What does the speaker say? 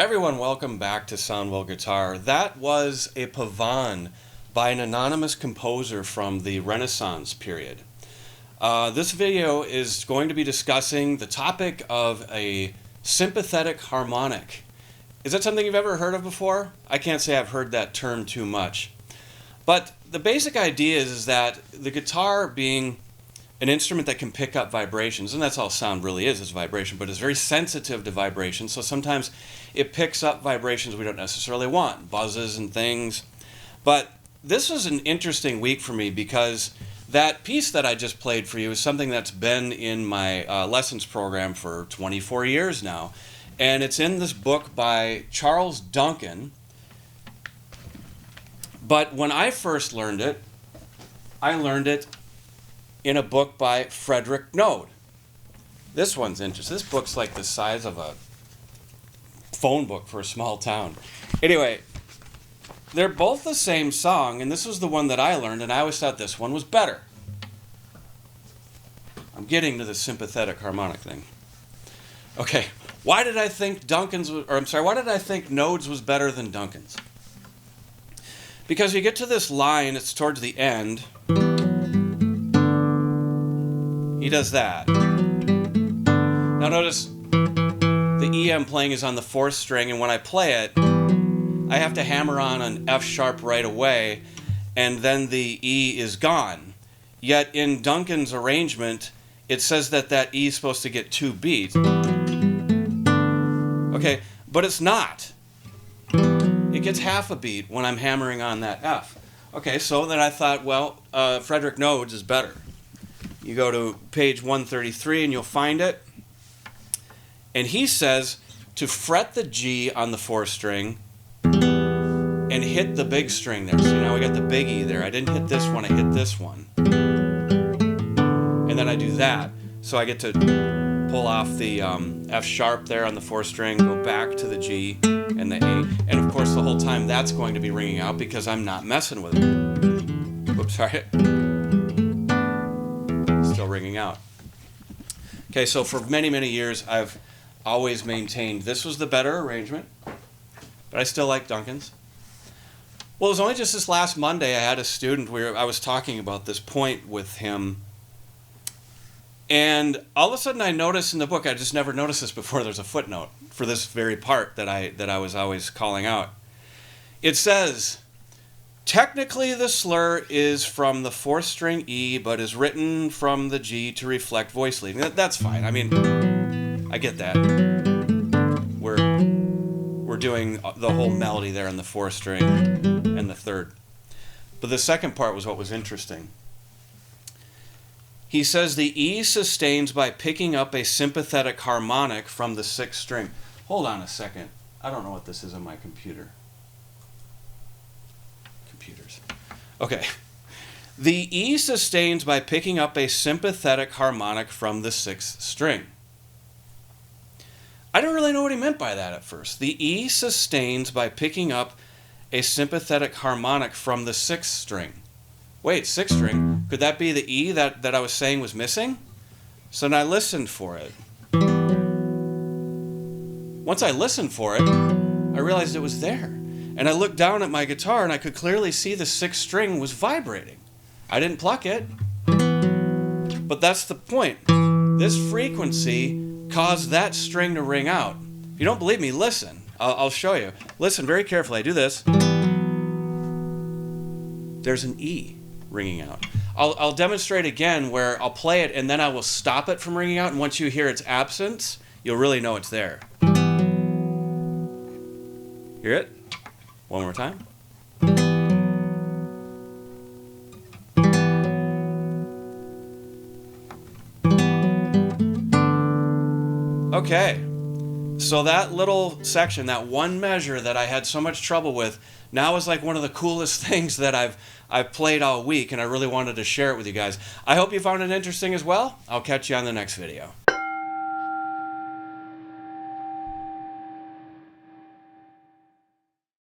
Everyone, welcome back to Soundwell Guitar. That was a pavane by an anonymous composer from the Renaissance period. This video is going to be discussing the topic of a sympathetic harmonic. Is that something you've ever heard of before? I can't say I've heard that term too much. But the basic idea is that the guitar, being an instrument that can pick up vibrations, and that's all sound really is vibration, but it's very sensitive to vibrations, so sometimes it picks up vibrations we don't necessarily want, buzzes and things. But this was an interesting week for me because that piece that I just played for you is something that's been in my lessons program for 24 years now, and it's in this book by Charles Duncan. But when I first learned it, I learned it in a book by Frederick Node. This one's interesting. This book's like the size of a phone book for a small town. Anyway, they're both the same song, and this was the one that I learned, and I always thought this one was better. I'm getting to the sympathetic harmonic thing. Okay, why did I think Node's was better than Duncan's? Because you get to this line, it's towards the end. He does that. Now notice the E I'm playing is on the 4th string, and when I play it, I have to hammer on an F sharp right away, and then the E is gone. Yet in Duncan's arrangement, it says that E is supposed to get 2 beats. Okay, but it's not. It gets half a beat when I'm hammering on that F. Okay, so then I thought, well, Frederick Node's is better. You go to page 133 and you'll find it. And he says to fret the G on the 4th string and hit the big string there. So now we got the big E there. I didn't hit this one, I hit this one. And then I do that. So I get to pull off the F sharp there on the 4th string, go back to the G and the A. And of course the whole time that's going to be ringing out because I'm not messing with it. Oops, sorry. Still ringing out. Okay, so for many, many years I've always maintained this was the better arrangement, but I still like Duncan's. Well, it was only just this last Monday I had a student where I was talking about this point with him, and all of a sudden I noticed in the book, I just never noticed this before, there's a footnote for this very part that I was always calling out. It says, technically the slur is from the 4th string E, but is written from the G to reflect voice leading. That's fine. I mean, I get that. We're doing the whole melody there in the 4th string and the 3rd. But the second part was what was interesting. He says the E sustains by picking up a sympathetic harmonic from the 6th string. Hold on a second. I don't know what this is on my computer. Computers. Okay. The E sustains by picking up a sympathetic harmonic from the 6th string. I don't really know what he meant by that at first. The E sustains by picking up a sympathetic harmonic from the 6th string. Wait, 6th string? Could that be the E that I was saying was missing? So then I listened for it. Once I listened for it, I realized it was there. And I looked down at my guitar and I could clearly see the 6th string was vibrating. I didn't pluck it. But that's the point. This frequency caused that string to ring out. If you don't believe me, listen. I'll show you. Listen very carefully. I do this. There's an E ringing out. I'll demonstrate again where I'll play it and then I will stop it from ringing out, and once you hear its absence, you'll really know it's there. Hear it? One more time. Okay, so that little section, that one measure that I had so much trouble with, now is like one of the coolest things that I've played all week, and I really wanted to share it with you guys. I hope you found it interesting as well. I'll catch you on the next video.